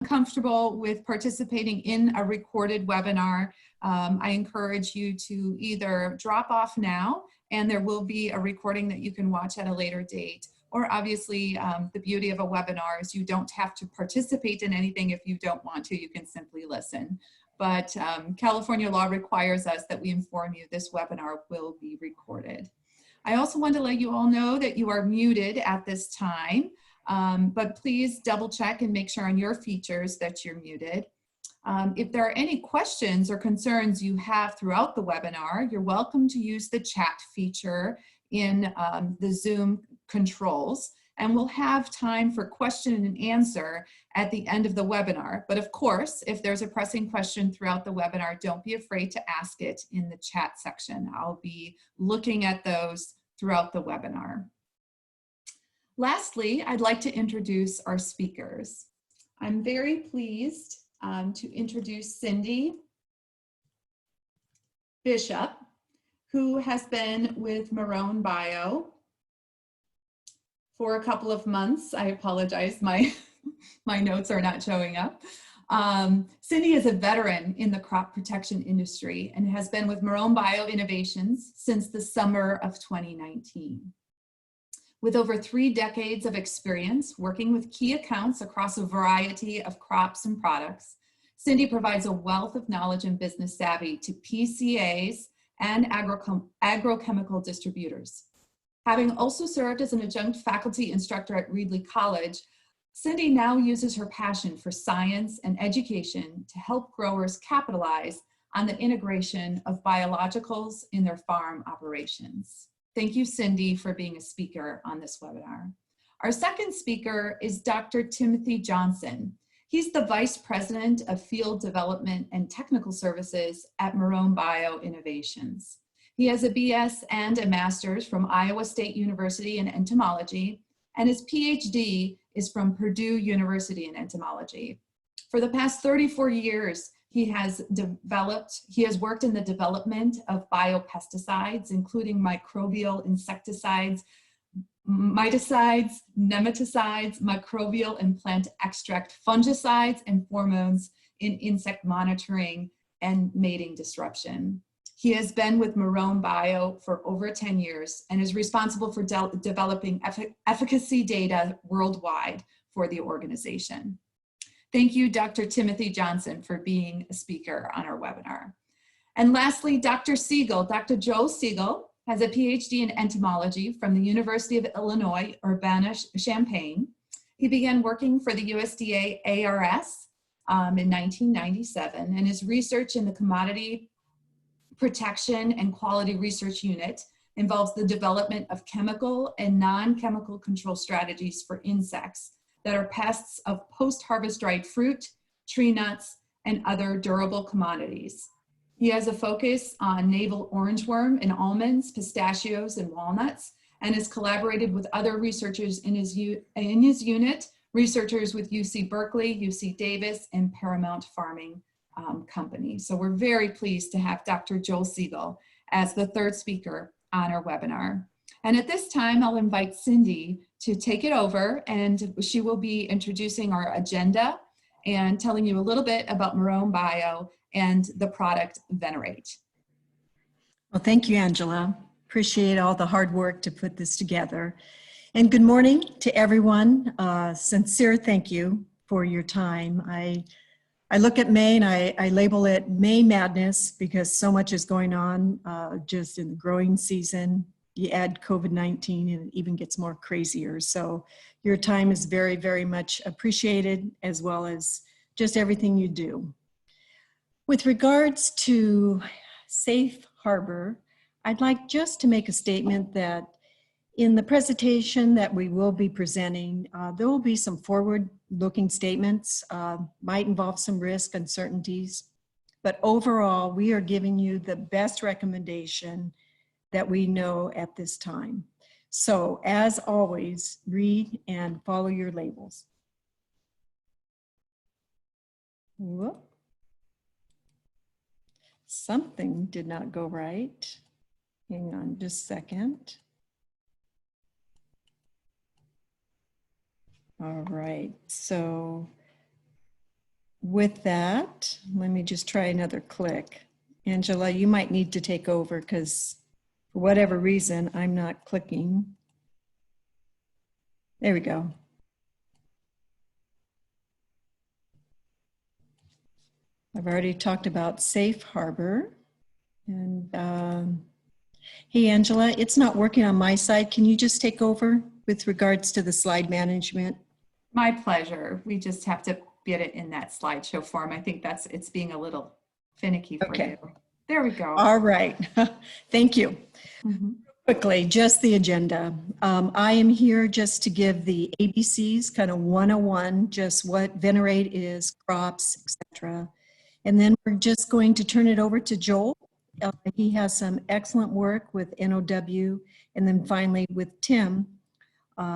comfortable with participating in a recorded webinar, I encourage you to either drop off now, and there will be a recording that you can watch at a later date. Or obviously, the beauty of a webinar is you don't have to participate in anything if you don't want to. You can simply listen. But California law requires us that we inform you this webinar will be recorded. I also want to let you all know that you are muted at this time, but please double check and make sure on your features that you're muted. If there are any questions or concerns you have throughout the webinar, you're welcome to use the chat feature in the Zoom controls, and we'll have time for question and answer at the end of the webinar. But of course, if there's a pressing question throughout the webinar, don't be afraid to ask it in the chat section. I'll be looking at those throughout the webinar. Lastly, I'd like to introduce our speakers. I'm very pleased to introduce Cindy Bishop, who has been with Marrone Bio for a couple of months. I apologize, my notes are not showing up. Cindy is a veteran in the crop protection industry and has been with Marrone Bio Innovations since the summer of 2019. With over 3 decades of experience working with key accounts across a variety of crops and products, Cindy provides a wealth of knowledge and business savvy to PCAs and agrochemical distributors. Having also served as an adjunct faculty instructor at Reedley College, Cindy now uses her passion for science and education to help growers capitalize on the integration of biologicals in their farm operations. Thank you, Cindy, for being a speaker on this webinar. Our second speaker is Dr. Timothy Johnson. He's the Vice President of Field Development and Technical Services at Marrone Bio Innovations. He has a BS and a master's from Iowa State University in entomology, and his PhD is from Purdue University in entomology. For the past 34 years, he has worked in the development of biopesticides, including microbial insecticides, miticides, nematicides, microbial and plant extract fungicides, and hormones in insect monitoring and mating disruption. He has been with Marrone Bio for over 10 years and is responsible for developing efficacy data worldwide for the organization. Thank you, Dr. Timothy Johnson, for being a speaker on our webinar. And lastly, Dr. Siegel. Dr. Joel Siegel has a PhD in entomology from the University of Illinois, Urbana-Champaign. He began working for the USDA ARS in 1997, and his research in the Commodity Protection and Quality Research Unit involves the development of chemical and non-chemical control strategies for insects that are pests of post-harvest dried fruit, tree nuts, and other durable commodities. He has a focus on Navel Orangeworm in almonds, pistachios, and walnuts, and has collaborated with other researchers in his unit, researchers with UC Berkeley, UC Davis, and Paramount Farming Company. So we're very pleased to have Dr. Joel Siegel as the third speaker on our webinar. And at this time, I'll invite Cindy to take it over, and she will be introducing our agenda and telling you a little bit about Marrone Bio and the product Venerate. Well, thank you, Angela. Appreciate all the hard work to put this together. And good morning to everyone. Sincere thank you for your time. I look at May and I label it May Madness because so much is going on just in the growing season. You add COVID-19 and it even gets more crazier. So your time is very, very much appreciated, as well as just everything you do. With regards to safe harbor, I'd like just to make a statement that in the presentation that we will be presenting, there will be some forward-looking statements, might involve some risk, uncertainties, but overall, we are giving you the best recommendation that we know at this time. So, as always, read and follow your labels. Whoop. Something did not go right. Hang on just a second. All right, so with that, let me just try another click. Angela, you might need to take over because for whatever reason, I'm not clicking. There we go. I've already talked about Safe Harbor. And hey, Angela, it's not working on my side. Can you just take over with regards to the slide management? My pleasure. We just have to get it in that slideshow form. I think it's being a little finicky for you. There we go. All right. Thank you. Mm-hmm. Quickly, just the agenda. I am here just to give the ABCs, kind of 101, just what Venerate is, crops, etc. And then we're just going to turn it over to Joel. He has some excellent work with NOW. And then finally with Tim,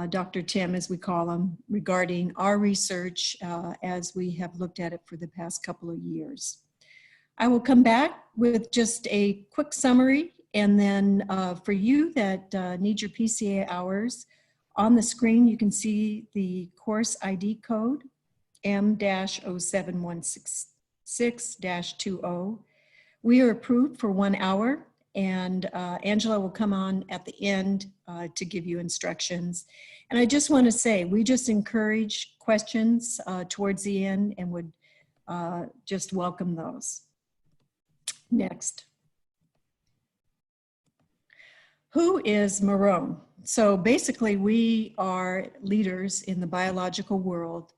Dr. Tim, as we call him, regarding our research as we have looked at it for the past couple of years. I will come back with just a quick summary, and then for you that need your PCA hours, on the screen you can see the course ID code M-07166-20. We are approved for 1 hour, and Angela will come on at the end to give you instructions. And I just want to say, we just encourage questions towards the end and would just welcome those. Next. Who is Marrone? So basically we are leaders in the biological world,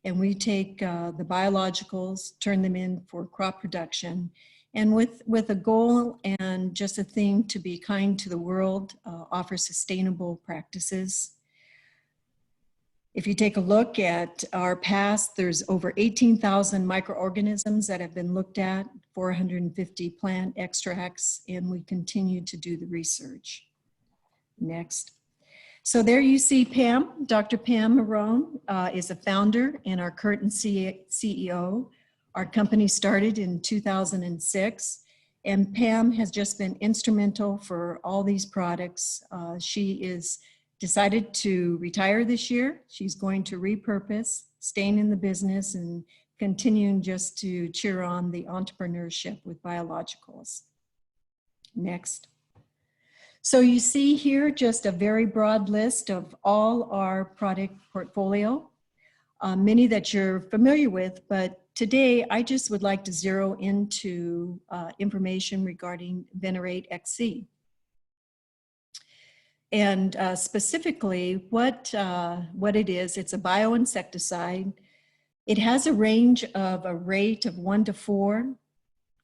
and we take the biologicals, turn them in for crop production, and with a goal and just a theme to be kind to the world, offer sustainable practices. If you take a look at our past, there's over 18,000 microorganisms that have been looked at, 450 plant extracts, and we continue to do the research. Next. So there you see Pam. Dr. Pam Marrone is a founder and our current CEO. Our company started in 2006, and Pam has just been instrumental for all these products. She is decided to retire this year. She's going to repurpose, staying in the business and continuing just to cheer on the entrepreneurship with biologicals. Next. So you see here just a very broad list of all our product portfolio, many that you're familiar with, but today I just would like to zero into information regarding Venerate XC. And specifically what it is, it's a bioinsecticide. It has a range of a rate of 1 to 4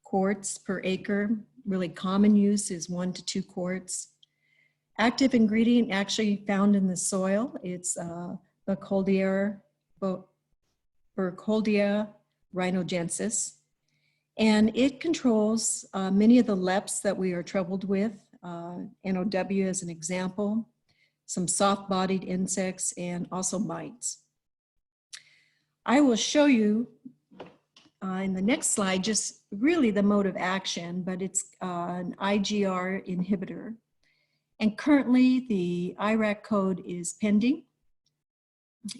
quarts per acre. Really common use is 1 to 2 quarts. Active ingredient actually found in the soil. It's Burkholdia rhinogensis. And it controls many of the leps that we are troubled with. NOW as an example, some soft-bodied insects, and also mites. I will show you in the next slide just really the mode of action, but it's an IGR inhibitor. And currently the IRAC code is pending,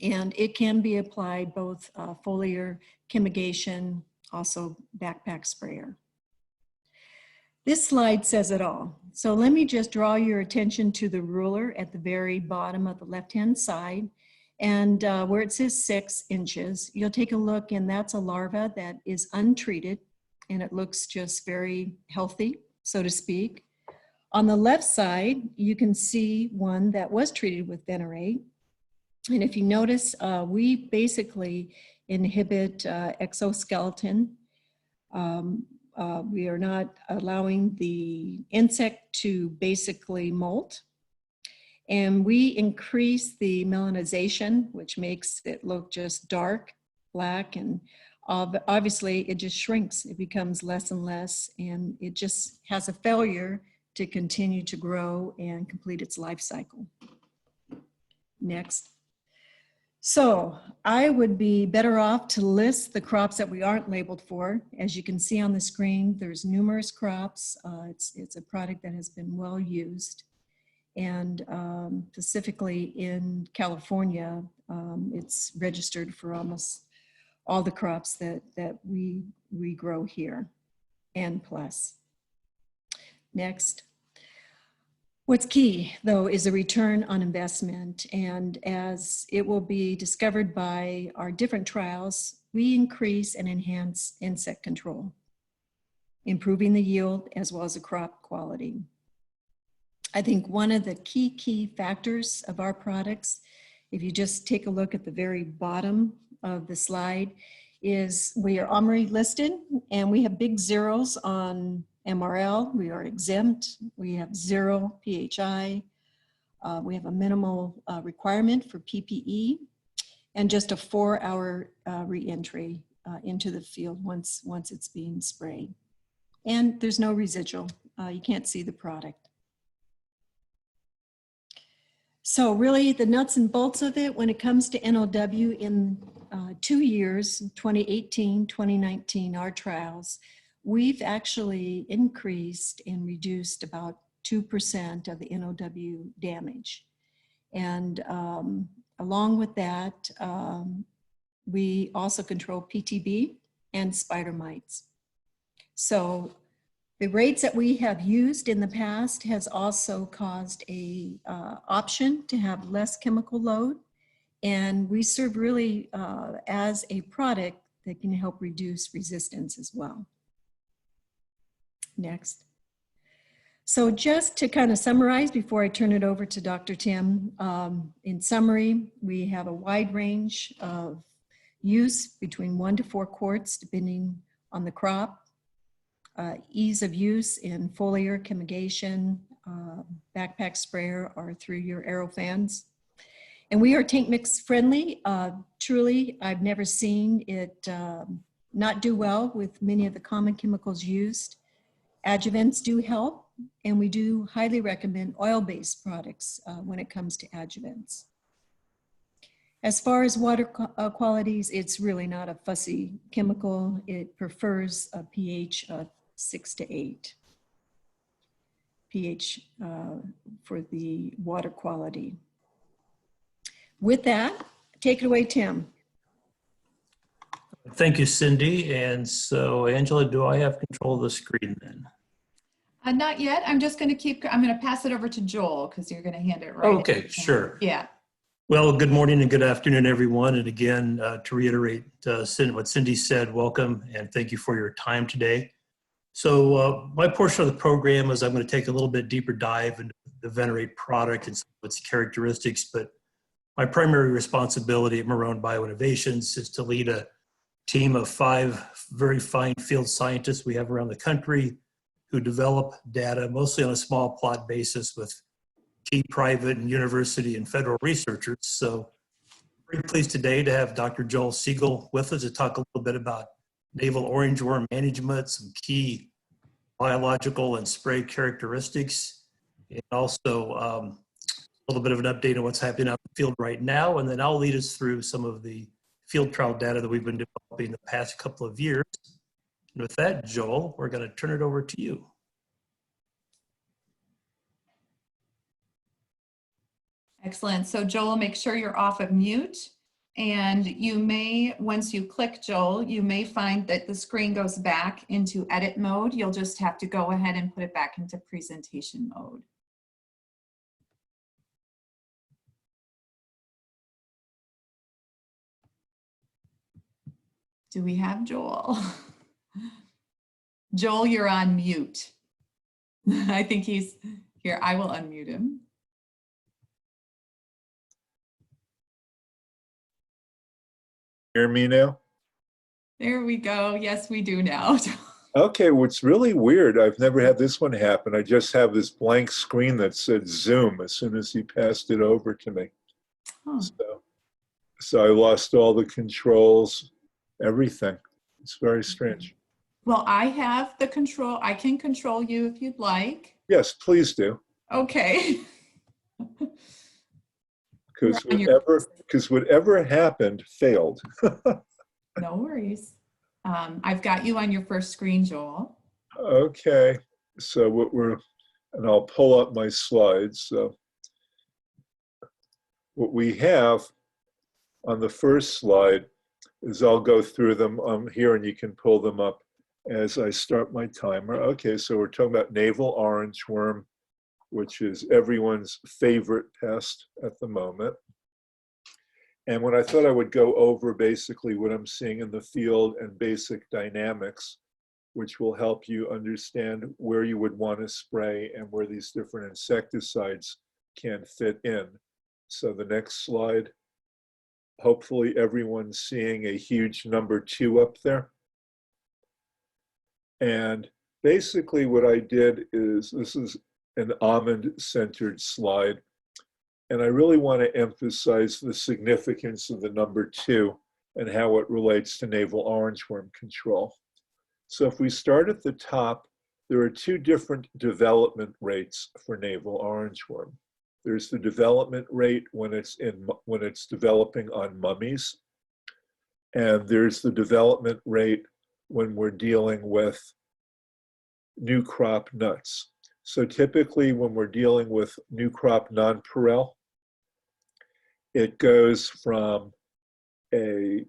and it can be applied both foliar chemigation, also backpack sprayer. This slide says it all. So let me just draw your attention to the ruler at the very bottom of the left-hand side, and where it says 6 inches, you'll take a look, and that's a larva that is untreated, and it looks just very healthy, so to speak. On the left side, you can see one that was treated with Venerate. And if you notice, we basically inhibit exoskeleton. We are not allowing the insect to basically molt. And we increase the melanization, which makes it look just dark, black, and obviously it just shrinks. It becomes less and less, and it just has a failure to continue to grow and complete its life cycle. Next. So I would be better off to list the crops that we aren't labeled for. As you can see on the screen, there's numerous crops. It's a product that has been well used. And specifically in California, it's registered for almost all the crops that we grow here and plus. Next. What's key, though, is a return on investment. And as it will be discovered by our different trials, we increase and enhance insect control, improving the yield as well as the crop quality. I think one of the key factors of our products, if you just take a look at the very bottom of the slide, is we are OMRI listed and we have big zeros on MRL, we are exempt, we have 0 PHI, we have a minimal requirement for PPE, and just a 4-hour re-entry into the field once it's being sprayed. And there's no residual, you can't see the product. So really the nuts and bolts of it when it comes to NOW in 2 years, 2018, 2019, our trials, we've actually increased and reduced about 2% of the NOW damage. And along with that, we also control PTB and spider mites. So the rates that we have used in the past has also caused a option to have less chemical load. And we serve really as a product that can help reduce resistance as well. Next. So just to kind of summarize before I turn it over to Dr. Tim, in summary, we have a wide range of use between 1 to 4 quarts depending on the crop, ease of use in foliar, chemigation, backpack sprayer, or through your aero fans. And we are tank mix friendly. Truly, I've never seen it not do well with many of the common chemicals used. Adjuvants do help, and we do highly recommend oil-based products when it comes to adjuvants. As far as water qualities, it's really not a fussy chemical. It prefers a pH of 6 to 8 pH for the water quality. With that, take it away, Tim. Thank you, Cindy. And so, Angela, do I have control of the screen then? Not yet. I'm just going to I'm going to pass it over to Joel because you're going to hand it right. Okay, sure. Yeah. Well, good morning and good afternoon, everyone. And again, to reiterate what Cindy said, welcome and thank you for your time today. So my portion of the program is I'm going to take a little bit deeper dive into the Venerate product and some of its characteristics, but my primary responsibility at Marrone Bio Innovations is to lead a team of 5 very fine field scientists we have around the country who develop data mostly on a small plot basis with key private and university and federal researchers. So very pleased today to have Dr. Joel Siegel with us to talk a little bit about navel orangeworm management, some key biological and spray characteristics, and also a little bit of an update on what's happening out in the field right now. And then I'll lead us through some of the field trial data that we've been developing the past couple of years. And with that, Joel, we're going to turn it over to you. Excellent. So Joel, make sure you're off of mute. And you may, once you click Joel, you may find that the screen goes back into edit mode. You'll just have to go ahead and put it back into presentation mode. Do we have Joel? Joel, you're on mute. I think he's here. I will unmute him. Hear me now? There we go. Yes, we do now. Okay, what's really weird, I've never had this one happen. I just have this blank screen that said Zoom as soon as he passed it over to me. Huh. So I lost all the controls, everything. It's very strange. Well, I have the control. I can control you if you'd like. Yes, please do. Okay. Because whatever happened failed. No worries. I've got you on your first screen, Joel. Okay, so and I'll pull up my slides. So what we have on the first slide is I'll go through them here, and you can pull them up as I start my timer. Okay, so we're talking about navel orangeworm, which is everyone's favorite pest at the moment. And when I thought I would go over basically what I'm seeing in the field and basic dynamics, which will help you understand where you would want to spray and where these different insecticides can fit in. So the next slide, hopefully everyone's seeing a huge number 2 up there. And basically what I did is, this is an almond-centered slide, and I really want to emphasize the significance of the number 2 and how it relates to navel orangeworm control. So if we start at the top, there are 2 different development rates for navel orangeworm. There's the development rate when it's developing on mummies, and there's the development rate when we're dealing with new crop nuts. So typically when we're dealing with new crop nonpareil, it goes from a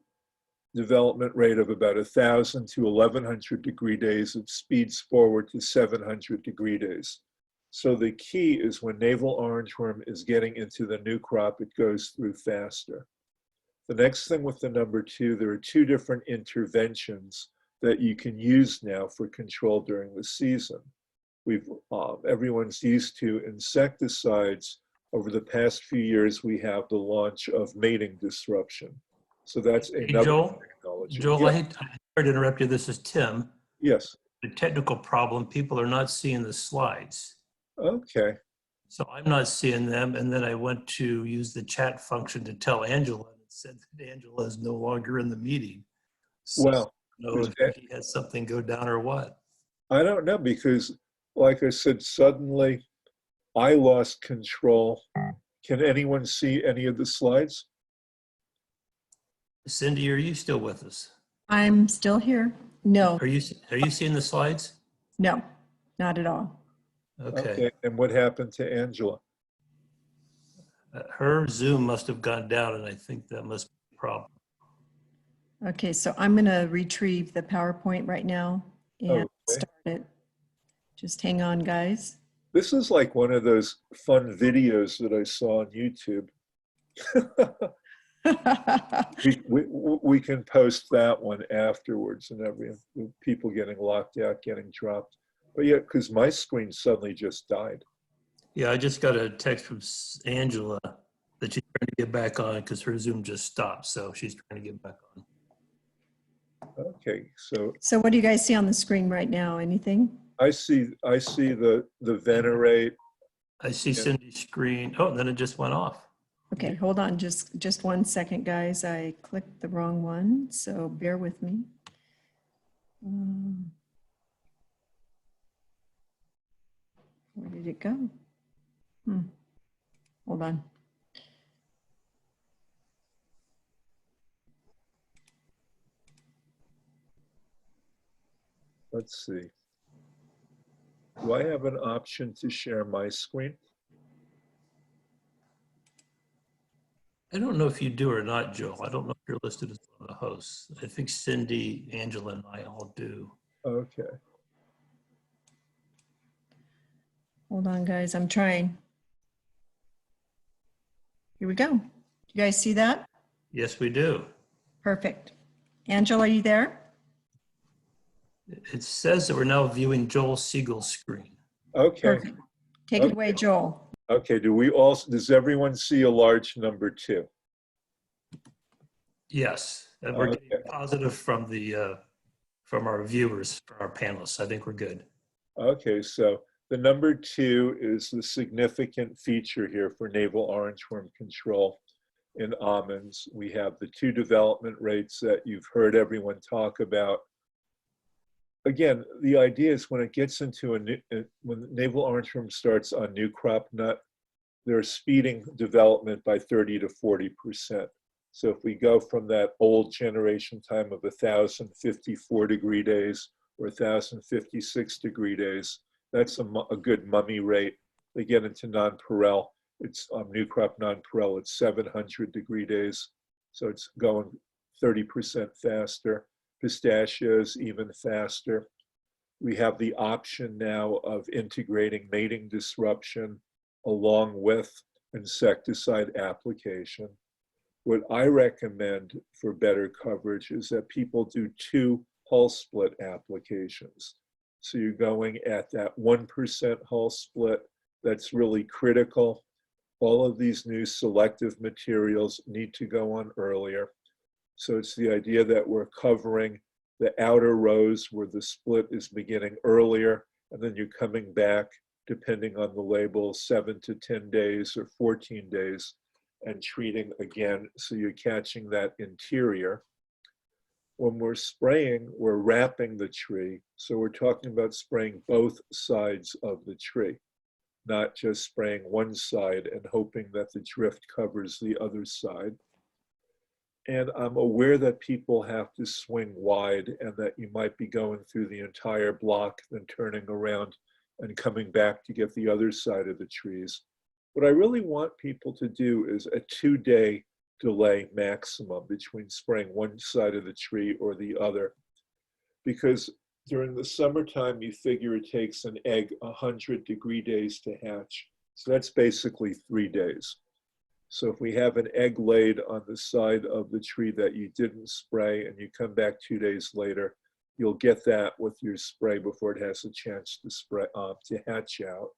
development rate of about 1,000 to 1,100 degree days. It speeds forward to 700 degree days. So the key is when navel orangeworm is getting into the new crop, it goes through faster. The next thing with the number 2, there are 2 different interventions that you can use now for control during the season. Everyone's used to insecticides. Over the past few years, we have the launch of mating disruption. So that's another technology. Joel, Yeah. I hate to interrupt you. This is Tim. Yes. The technical problem, people are not seeing the slides. Okay. So I'm not seeing them. And then I went to use the chat function to tell Angela, and it said that Angela is no longer in the meeting. So Well, I don't know if he has something go down or what. I don't know, because like I said, suddenly I lost control. Can anyone see any of the slides? Cindy, are you still with us? I'm still here. No, Are you seeing the slides? no, not at all. Okay. And what happened to Angela? Her Zoom must have gone down, and I think that must be a problem. Okay, so I'm going to retrieve the PowerPoint right now and Okay. start it. Just hang on, guys. This is like one of those fun videos that I saw on YouTube. we can post that one afterwards, and people getting locked out, getting dropped. But yeah, because my screen suddenly just died. Yeah, I just got a text from Angela that she's trying to get back on because her Zoom just stopped. So she's trying to get back on. Okay, So what do you guys see on the screen right now? Anything? I see the Venerate. I see Cindy's screen. Oh, then it just went off. Okay, hold on just 1 second, guys. I clicked the wrong one, so bear with me. Where did it go? Hold on. Let's see. Do I have an option to share my screen? I don't know if you do or not, Joel. I don't know if you're listed as one of the hosts. I think Cindy, Angela, and I all do. Okay. Hold on, guys. I'm trying. Here we go. You guys see that? Yes, we do. Perfect. Angela, are you there? It says that we're now viewing Joel Siegel's screen. Okay. Perfect. Take it away, Joel. Okay. Does everyone see a large number 2? Yes, and we're getting positive from from our viewers, from our panelists. I think we're good. Okay, so the number 2 is the significant feature here for navel orangeworm control in almonds. We have the 2 development rates that you've heard everyone talk about. Again, the idea is when it gets into when navel orangeworm starts on new crop nut, they're speeding development by 30 to 40%. So if we go from that old generation time of 1,054 degree days or 1,056 degree days, that's a good mummy rate. They get into nonpareil. It's new crop nonpareil, it's 700 degree days. So it's going 30% faster. Pistachios, even faster. We have the option now of integrating mating disruption along with insecticide application. What I recommend for better coverage is that people do 2 hull split applications. So you're going at that 1% hull split. That's really critical. All of these new selective materials need to go on earlier. So it's the idea that we're covering the outer rows where the split is beginning earlier, and then you're coming back, depending on the label, 7 to 10 days or 14 days, and treating again, so you're catching that interior. When we're spraying, we're wrapping the tree. So we're talking about spraying both sides of the tree, not just spraying one side and hoping that the drift covers the other side. And I'm aware that people have to swing wide and that you might be going through the entire block, then turning around and coming back to get the other side of the trees. What I really want people to do is a 2-day delay maximum between spraying one side of the tree or the other. Because during the summertime, you figure it takes an egg 100 degree days to hatch. So that's basically 3 days. So if we have an egg laid on the side of the tree that you didn't spray and you come back 2 days later, you'll get that with your spray before it has a chance to spray to hatch out.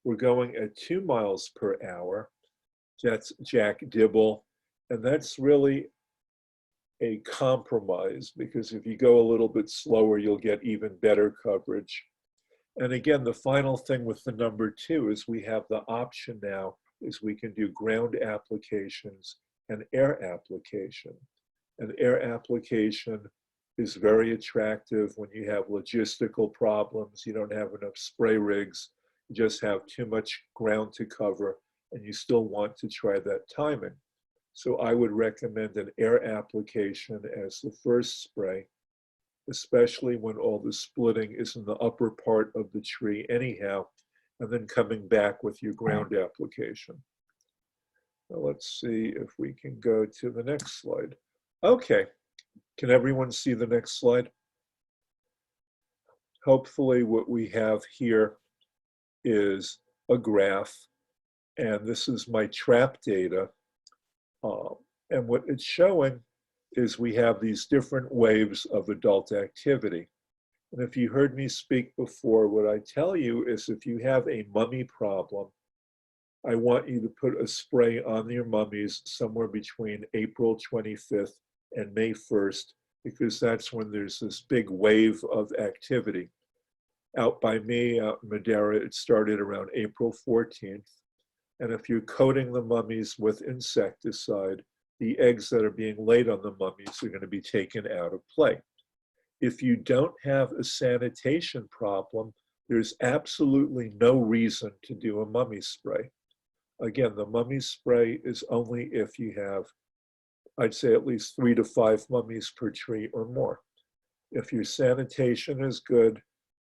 We're going at 2 miles per hour. That's Jack Dibble. And that's really a compromise, because if you go a little bit slower, you'll get even better coverage. And again, the final thing with the number 2 is we have the option now is we can do ground applications and air application. And air application is very attractive when you have logistical problems, you don't have enough spray rigs, you just have too much ground to cover, and you still want to try that timing. So I would recommend an air application as the first spray, especially when all the splitting is in the upper part of the tree anyhow, and then coming back with your ground application. Now let's see if we can go to the next slide. Okay, can everyone see the next slide? Hopefully what we have here is a graph, and this is my trap data. And what it's showing is we have these different waves of adult activity. And if you heard me speak before, what I tell you is if you have a mummy problem, I want you to put a spray on your mummies somewhere between April 25th and May 1st, because that's when there's this big wave of activity. Out by me, out in Madeira, it started around April 14th. And if you're coating the mummies with insecticide, the eggs that are being laid on the mummies are going to be taken out of play. If you don't have a sanitation problem, there's absolutely no reason to do a mummy spray. Again, the mummy spray is only if you have, I'd say, at least 3 to 5 mummies per tree or more. If your sanitation is good,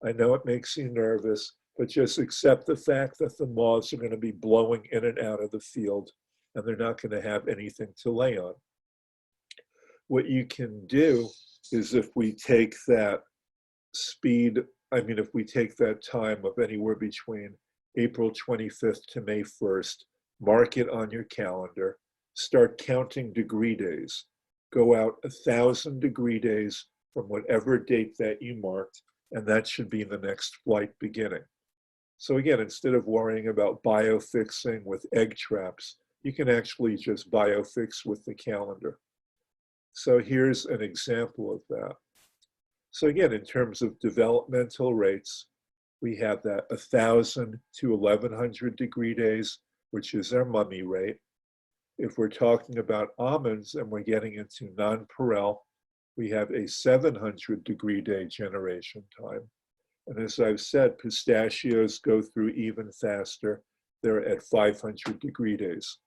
I know it makes you nervous, but just accept the fact that the moths are going to be blowing in and out of the field, and they're not going to have anything to lay on. What you can do is if we take that if we take that time of anywhere between April 25th to May 1st, mark it on your calendar, start counting degree days. Go out 1,000 degree days from whatever date that you marked, and that should be the next flight beginning. So again, instead of worrying about biofixing with egg traps, you can actually just biofix with the calendar. So here's an example of that. So again, in terms of developmental rates, we have that 1,000 to 1,100 degree days, which is our mummy rate. If we're talking about almonds and we're getting into nonpareil, we have a 700 degree day generation time. And as I've said, pistachios go through even faster. They're at 500 degree days.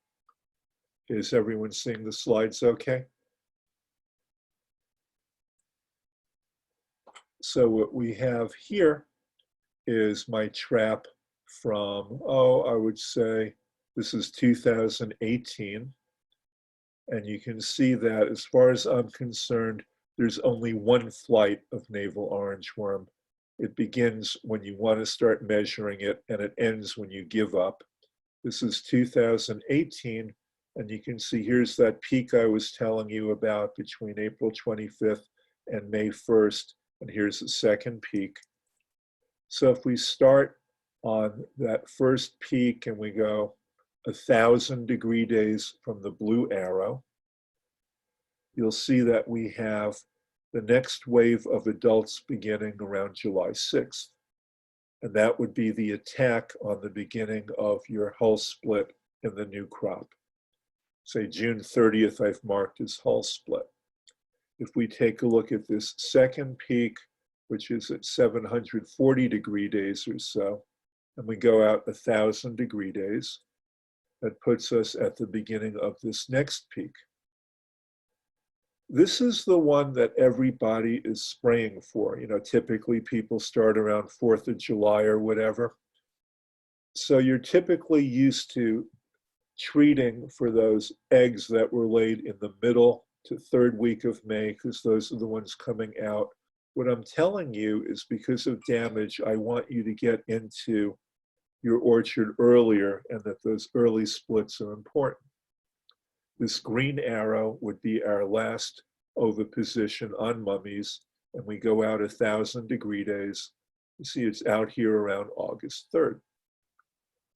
Is everyone seeing the slides okay? So what we have here is my trap from, I would say this is 2018. And you can see that as far as I'm concerned, there's only one flight of navel orangeworm. It begins when you want to start measuring it, and it ends when you give up. This is 2018, and you can see here's that peak I was telling you about between April 25th and May 1st, and here's the second peak. So if we start on that first peak and we go 1,000 degree days from the blue arrow, you'll see that we have the next wave of adults beginning around July 6th. And that would be the attack on the beginning of your hull split in the new crop. Say June 30th, I've marked as hull split. If we take a look at this second peak, which is at 740 degree days or so, and we go out 1,000 degree days, that puts us at the beginning of this next peak. This is the one that everybody is spraying for. You know, typically people start around 4th of July or whatever. So you're typically used to treating for those eggs that were laid in the middle to 3rd week of May, because those are the ones coming out. What I'm telling you is because of damage, I want you to get into your orchard earlier, and that those early splits are important. This green arrow would be our last oviposition on mummies, and we go out 1,000 degree days. You see it's out here around August 3rd.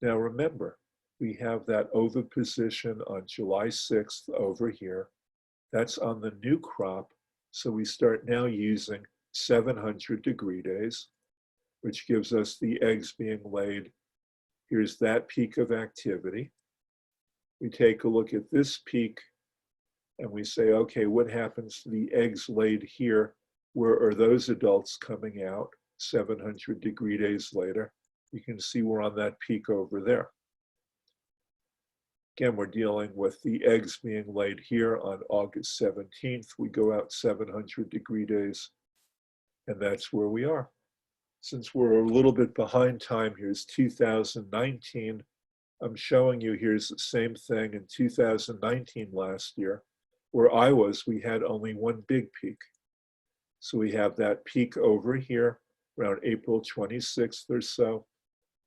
Now remember, we have that oviposition on July 6th over here. That's on the new crop, so we start now using 700 degree days, which gives us the eggs being laid. Here's that peak of activity. We take a look at this peak and we say, okay, what happens to the eggs laid here? Where are those adults coming out 700 degree days later? You can see we're on that peak over there. Again, we're dealing with the eggs being laid here on August 17th. We go out 700 degree days, and that's where we are. Since we're a little bit behind time, here's 2019. I'm showing you here's the same thing in 2019 last year. Where I was, we had only one big peak. So we have that peak over here around April 26th or so.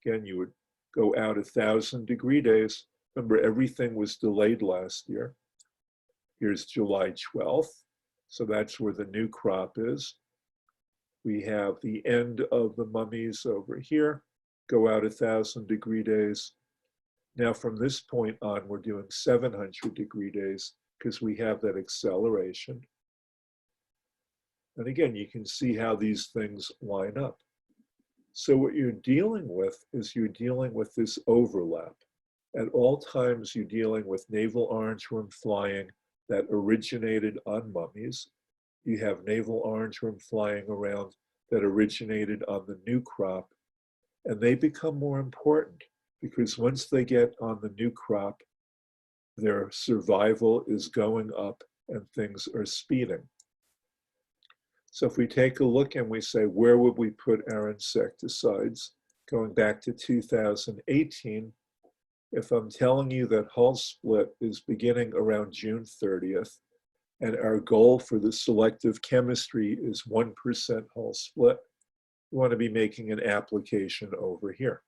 Again, you would go out 1,000 degree days. Remember, everything was delayed last year. Here's July 12th. So that's where the new crop is. We have the end of the mummies over here, go out 1,000 degree days. Now from this point on, we're doing 700 degree days because we have that acceleration. And again, you can see how these things line up. So what you're dealing with is you're dealing with this overlap. At all times, you're dealing with navel orangeworm flying that originated on mummies. You have navel orangeworm flying around that originated on the new crop, and they become more important because once they get on the new crop, their survival is going up and things are speeding. So if we take a look and we say, where would we put our insecticides? Going back to 2018, if I'm telling you that hull split is beginning around June 30th, and our goal for the selective chemistry is 1% hull split, we want to be making an application over here.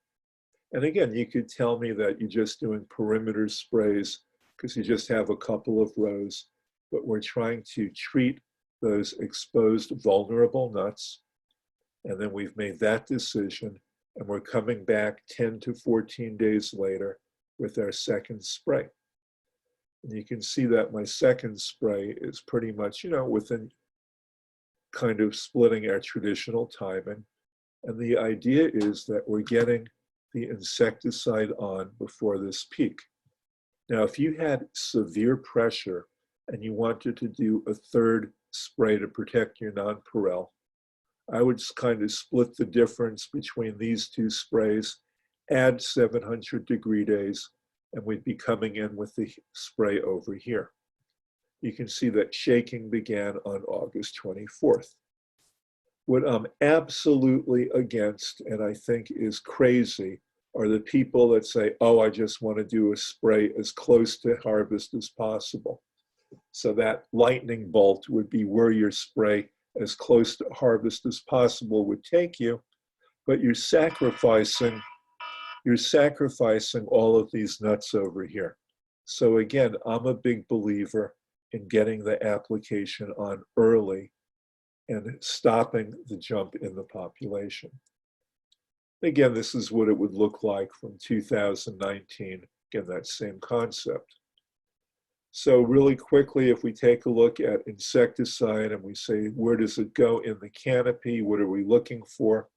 And again, you could tell me that you're just doing perimeter sprays because you just have a couple of rows, but we're trying to treat those exposed vulnerable nuts. And then we've made that decision, and we're coming back 10 to 14 days later with our second spray. And you can see that my second spray is pretty much, within kind of splitting our traditional timing. And the idea is that we're getting the insecticide on before this peak. Now, if you had severe pressure and you wanted to do a third spray to protect your nonpareil, I would kind of split the difference between these two sprays, add 700 degree days, and we'd be coming in with the spray over here. You can see that shaking began on August 24th. What I'm absolutely against, and I think is crazy, are the people that say, oh, I just want to do a spray as close to harvest as possible. So that lightning bolt would be where your spray as close to harvest as possible would take you, but you're sacrificing all of these nuts over here. So again, I'm a big believer in getting the application on early and stopping the jump in the population. Again, this is what it would look like from 2019, again, that same concept. So really quickly, if we take a look at insecticide and we say, where does it go in the canopy? What are we looking for?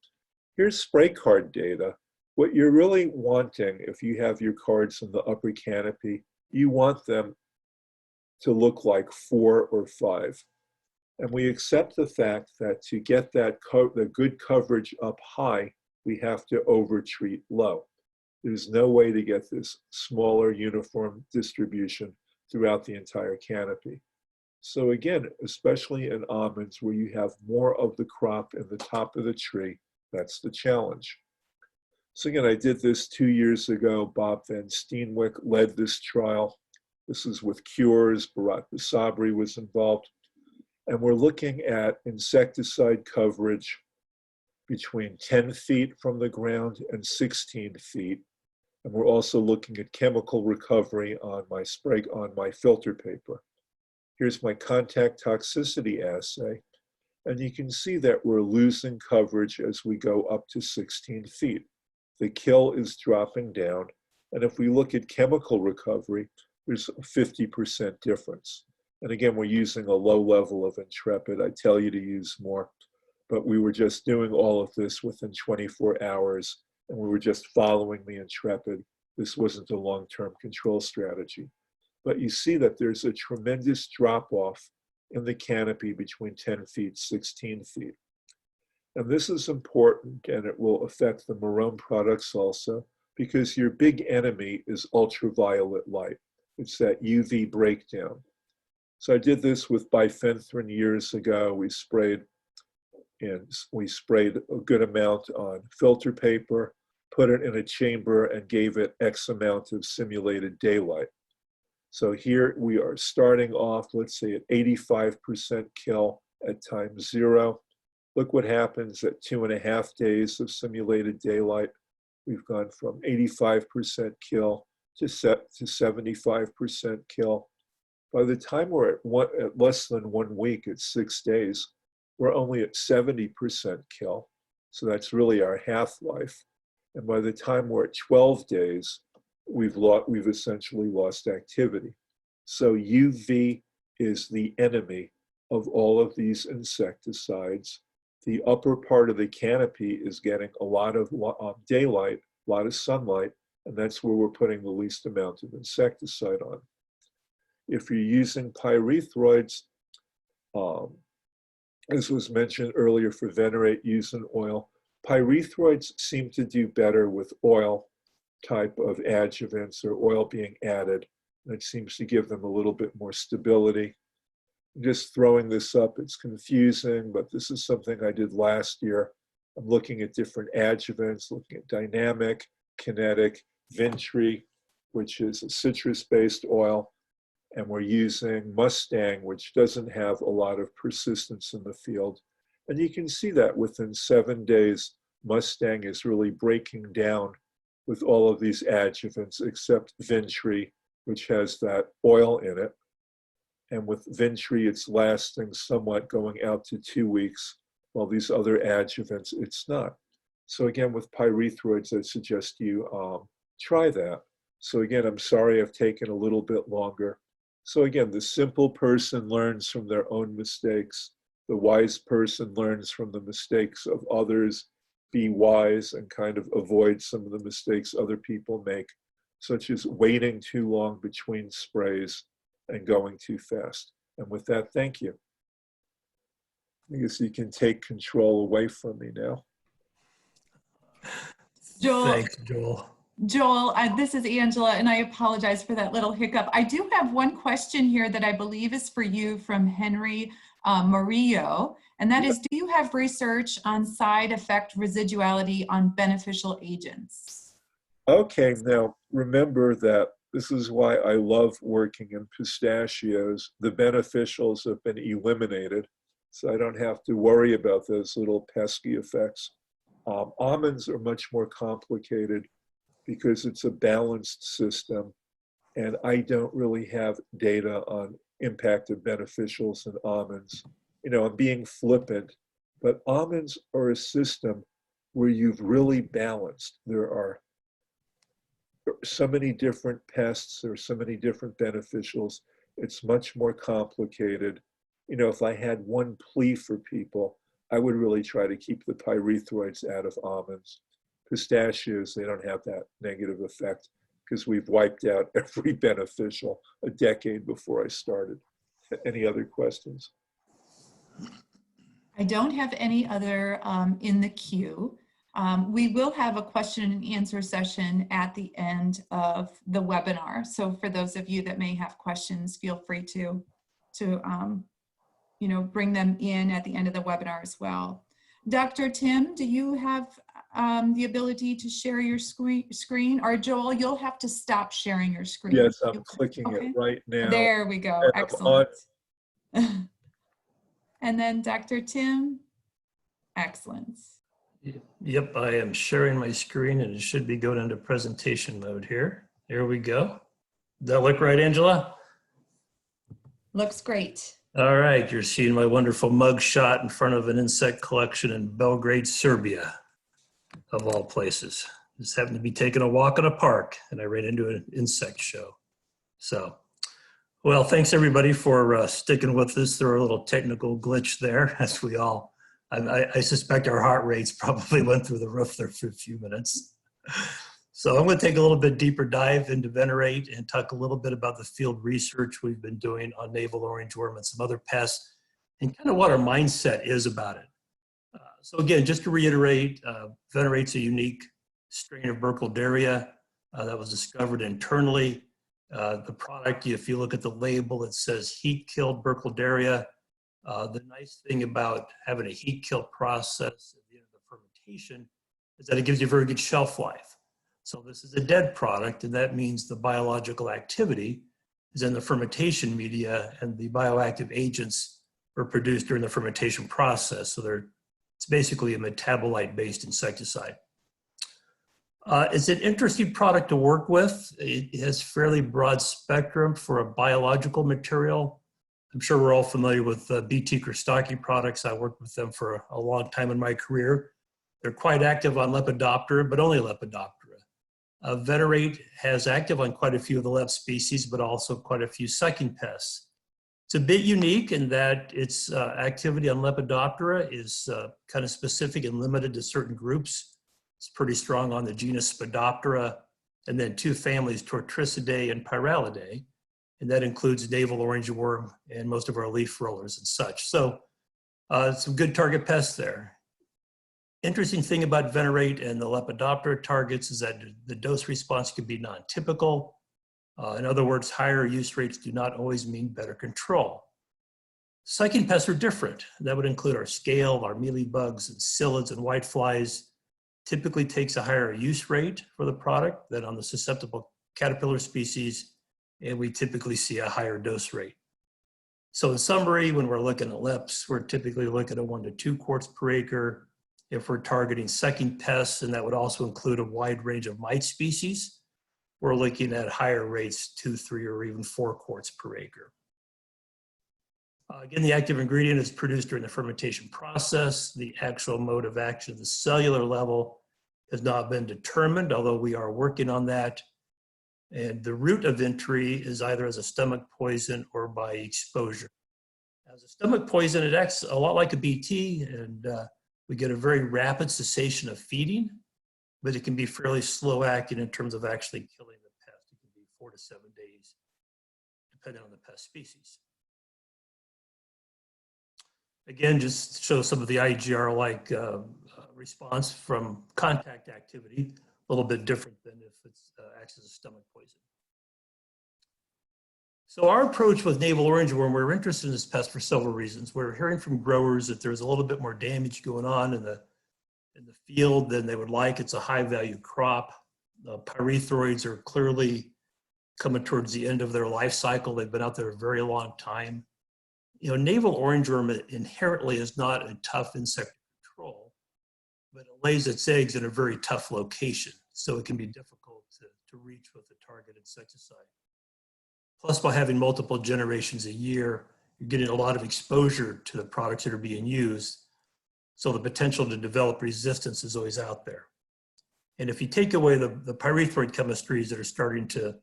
Here's spray card data. What you're really wanting, if you have your cards in the upper canopy, you want them to look like 4 or 5. And we accept the fact that to get that the good coverage up high, we have to overtreat low. There's no way to get this smaller uniform distribution throughout the entire canopy. So again, especially in almonds where you have more of the crop in the top of the tree, that's the challenge. So again, I did this 2 years ago. Bob Van Steenwyk led this trial. This is with cures. Bharat Basabri was involved. And we're looking at insecticide coverage between 10 feet from the ground and 16 feet. And we're also looking at chemical recovery on my filter paper. Here's my contact toxicity assay. And you can see that we're losing coverage as we go up to 16 feet. The kill is dropping down. And if we look at chemical recovery, there's a 50% difference. And again, we're using a low level of Intrepid. I tell you to use more, but we were just doing all of this within 24 hours, and we were just following the Intrepid. This wasn't a long-term control strategy. But you see that there's a tremendous drop-off in the canopy between 10 feet, 16 feet. And this is important, and it will affect the Marrone products also, because your big enemy is ultraviolet light. It's that UV breakdown. So I did this with bifenthrin years ago. We sprayed a good amount on filter paper, put it in a chamber, and gave it X amount of simulated daylight. So here we are starting off, let's say at 85% kill at time 0. Look what happens at 2.5 days of simulated daylight. We've gone from 85% kill to 75% kill. By the time we're at less than 1 week, at 6 days, we're only at 70% kill. So that's really our half-life. And by the time we're at 12 days, we've essentially lost activity. So UV is the enemy of all of these insecticides. The upper part of the canopy is getting a lot of daylight, a lot of sunlight, and that's where we're putting the least amount of insecticide on. If you're using pyrethroids, as was mentioned earlier for Venerate, using oil, pyrethroids seem to do better with oil type of adjuvants or oil being added. That seems to give them a little bit more stability. Just throwing this up, it's confusing, but this is something I did last year. I'm looking at different adjuvants, looking at dynamic, kinetic, Ventry, which is a citrus-based oil, and we're using Mustang, which doesn't have a lot of persistence in the field. And you can see that within 7 days, Mustang is really breaking down with all of these adjuvants, except Ventry, which has that oil in it. And with Ventry, it's lasting somewhat going out to 2 weeks, while these other adjuvants, it's not. So again, with pyrethroids, I suggest you try that. So again, I'm sorry I've taken a little bit longer. So again, the simple person learns from their own mistakes. The wise person learns from the mistakes of others. Be wise and kind of avoid some of the mistakes other people make, such as waiting too long between sprays and going too fast. And with that, thank you. I guess you can take control away from me now. Joel, Thanks, Joel. Joel, this is Angela, and I apologize for that little hiccup. I do have one question here that I believe is for you from Henry Murillo, and that is, do you have research on side effect residuality on beneficial agents? Okay, now remember that this is why I love working in pistachios. The beneficials have been eliminated, so I don't have to worry about those little pesky effects. Almonds are much more complicated because it's a balanced system, and I don't really have data on impact of beneficials in almonds. You know, I'm being flippant, but almonds are a system where you've really balanced. There are so many different pests, there are so many different beneficials. It's much more complicated. You know, if I had one plea for people, I would really try to keep the pyrethroids out of almonds. Pistachios, they don't have that negative effect because we've wiped out every beneficial a decade before I started. Any other questions? I don't have any other in the queue. We will have a question and answer session at the end of the webinar. So for those of you that may have questions, feel free to bring them in at the end of the webinar as well. Dr. Tim, do you have the ability to share your screen? Or Joel, you'll have to stop sharing your screen. Yes, I'm clicking it right now. There we go. Excellent. And then Dr. Tim, excellent. Yep, I am sharing my screen and it should be going into presentation mode here. There we go. Does that look right, Angela? Looks great. All right, you're seeing my wonderful mug shot in front of an insect collection in Belgrade, Serbia, of all places. Just happened to be taking a walk in a park and I ran into an insect show. So, well, thanks everybody for sticking with us through a little technical glitch there, as we all, I suspect our heart rates probably went through the roof there for a few minutes. So I'm going to take a little bit deeper dive into Venerate and talk a little bit about the field research we've been doing on Navel Orangeworm and some other pests and kind of what our mindset is about it. So again, just to reiterate, Venerate's a unique strain of Burkholderia that was discovered internally. The product, if you look at the label, it says heat-killed Burkholderia. The nice thing about having a heat kill process at the end of the fermentation is that it gives you very good shelf life. So this is a dead product, and that means the biological activity is in the fermentation media, and the bioactive agents were produced during the fermentation process. So it's basically a metabolite-based insecticide. It's an interesting product to work with. It has fairly broad spectrum for a biological material. I'm sure we're all familiar with BT Krostaki products. I worked with them for a long time in my career. They're quite active on Lepidoptera, but only Lepidoptera. Venerate has active on quite a few of the Lep species, but also quite a few sucking pests. It's a bit unique in that its activity on Lepidoptera is kind of specific and limited to certain groups. It's pretty strong on the genus Spodoptera, and then two families, Tortricidae and Pyralidae, and that includes Navel Orangeworm and most of our leaf rollers and such. So some good target pests there. Interesting thing about Venerate and the Lepidoptera targets is that the dose response can be non-typical. In other words, higher use rates do not always mean better control. Sucking pests are different. That would include our scale, our mealy bugs, and psyllids and whiteflies. Typically takes a higher use rate for the product than on the susceptible caterpillar species, and we typically see a higher dose rate. So in summary, when we're looking at LEPs, we're typically looking at 1 to 2 quarts per acre. If we're targeting sucking pests, and that would also include a wide range of mite species, we're looking at higher rates, 2, 3, or even 4 quarts per acre. Again, the active ingredient is produced during the fermentation process. The actual mode of action at the cellular level has not been determined, although we are working on that. And the route of entry is either as a stomach poison or by exposure. As a stomach poison, it acts a lot like a BT, and we get a very rapid cessation of feeding, but it can be fairly slow acting in terms of actually killing the pest. It can be 4 to 7 days, depending on the pest species. Again, just show some of the IGR-like response from contact activity, a little bit different than if it acts as a stomach poison. So our approach with Navel Orangeworm, we're interested in this pest for several reasons. We're hearing from growers that there's a little bit more damage going on in the field than they would like. It's a high value crop. Pyrethroids are clearly coming towards the end of their life cycle. They've been out there a very long time. You know, navel orangeworm inherently is not a tough insect to control, but it lays its eggs in a very tough location. So it can be difficult to reach with a target insecticide. Plus, by having multiple generations a year, you're getting a lot of exposure to the products that are being used. So the potential to develop resistance is always out there. And if you take away the pyrethroid chemistries that are starting to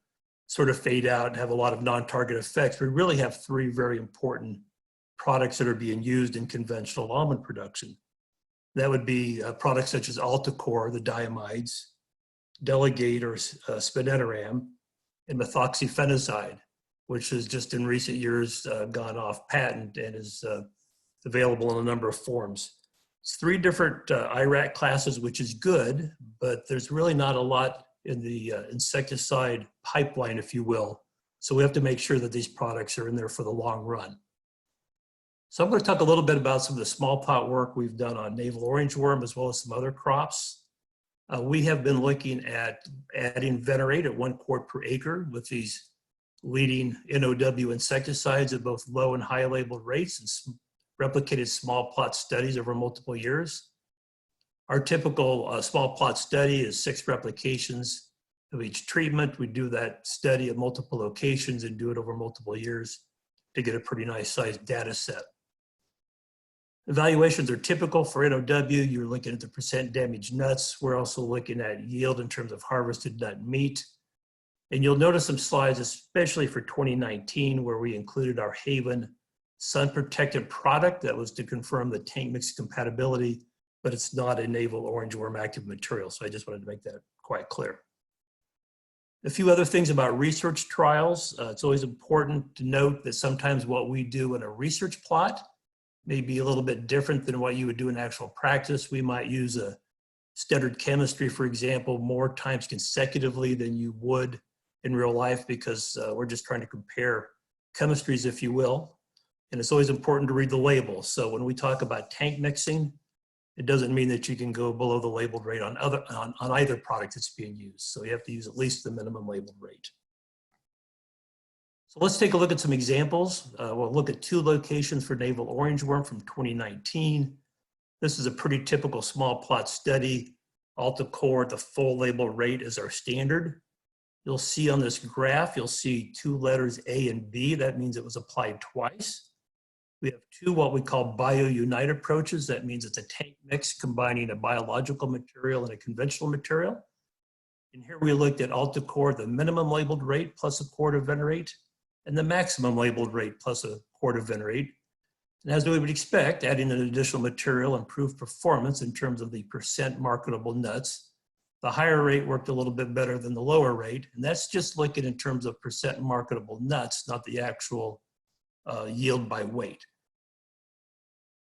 sort of fade out and have a lot of non-target effects, we really have three very important products that are being used in conventional almond production. That would be products such as Alticor, the diamides, Delegate or spineteram, and methoxyfenozide, which has just in recent years gone off patent and is available in a number of forms. It's three different IRAC classes, which is good, but there's really not a lot in the insecticide pipeline, if you will. So we have to make sure that these products are in there for the long run. So I'm going to talk a little bit about some of the small plot work we've done on navel orangeworm as well as some other crops. We have been looking at adding Venerate at 1 quart per acre with these leading NOW insecticides at both low and high labeled rates and replicated small plot studies over multiple years. Our typical small plot study is 6 replications of each treatment. We do that study at multiple locations and do it over multiple years to get a pretty nice sized data set. Evaluations are typical for NOW. You're looking at the percent damaged nuts. We're also looking at yield in terms of harvested nut meat. And you'll notice some slides, especially for 2019, where we included our Haven sun protected product that was to confirm the tank mix compatibility, but it's not a navel orangeworm active material. So I just wanted to make that quite clear. A few other things about research trials. It's always important to note that sometimes what we do in a research plot may be a little bit different than what you would do in actual practice. We might use a standard chemistry, for example, more times consecutively than you would in real life because we're just trying to compare chemistries, if you will. And it's always important to read the label. So when we talk about tank mixing, it doesn't mean that you can go below the labeled rate on either product that's being used. So you have to use at least the minimum labeled rate. So let's take a look at some examples. We'll look at 2 locations for navel orangeworm from 2019. This is a pretty typical small plot study. Alticor, the full label rate is our standard. You'll see on this graph, you'll see 2 letters A and B. That means it was applied twice. We have 2 what we call BioUnite approaches. That means it's a tank mix combining a biological material and a conventional material. And here we looked at Alticor, the minimum labeled rate plus a quart of Venerate, and the maximum labeled rate plus a quart of Venerate. And as we would expect, adding an additional material improved performance in terms of the percent marketable nuts. The higher rate worked a little bit better than the lower rate, and that's just looking in terms of percent marketable nuts, not the actual yield by weight.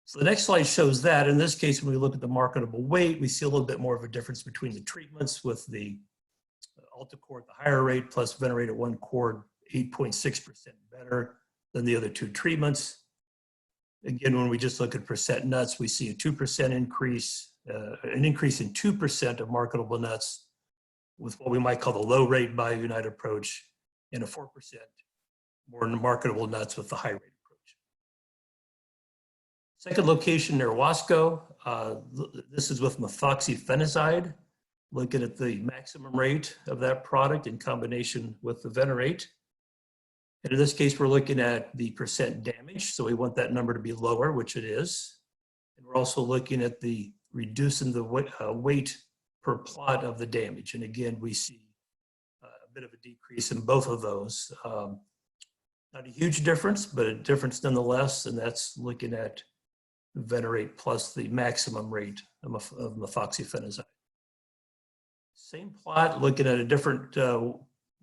So the next slide shows that. In this case, when we look at the marketable weight, we see a little bit more of a difference between the treatments with the Alticor at the higher rate plus Venerate at 1 quart, 8.6% better than the other 2 treatments. Again, when we just look at percent nuts, we see a 2% increase, an increase in 2% of marketable nuts with what we might call the low rate BioUnite approach, and a 4% more marketable nuts with the high rate approach. Second location near Wasco, this is with methoxyfenozide, looking at the maximum rate of that product in combination with the Venerate. And in this case, we're looking at the percent damage. So we want that number to be lower, which it is. And we're also looking at the reducing the weight per plot of the damage. And again, we see a bit of a decrease in both of those. Not a huge difference, but a difference nonetheless. And that's looking at Venerate plus the maximum rate of methoxyfenozide. Same plot, looking at a different